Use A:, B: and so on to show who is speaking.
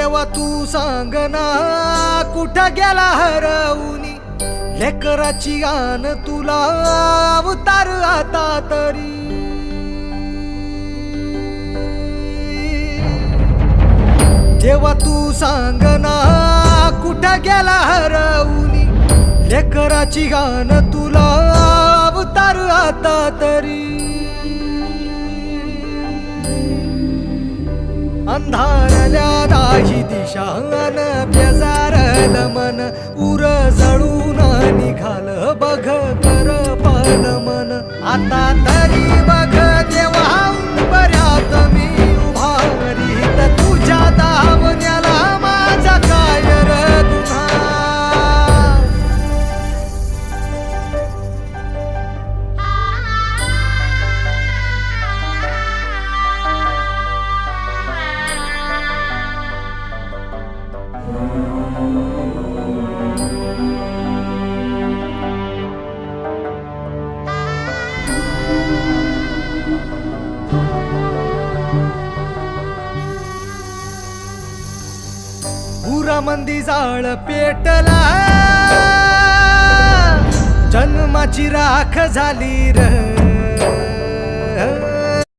A: देवा तू सांग ना कुठं गेला हरवूनी लेकराची गान तुला अवतार आता तरी देवा तू सांग ना कुठं गेला हरवूनी लेकराची गान तुला अवतार आता तरी अंधारल्या दाही दिशा अन बेजारल मन उर जळून निघाल बघ कर पाल मन आता तरी बघ देवा बऱ्यात मी उभारी तर तुझ्या दावण्याला माझा काय र गुन्हा मंदी जाळ पेटला जन्माची राख झाली र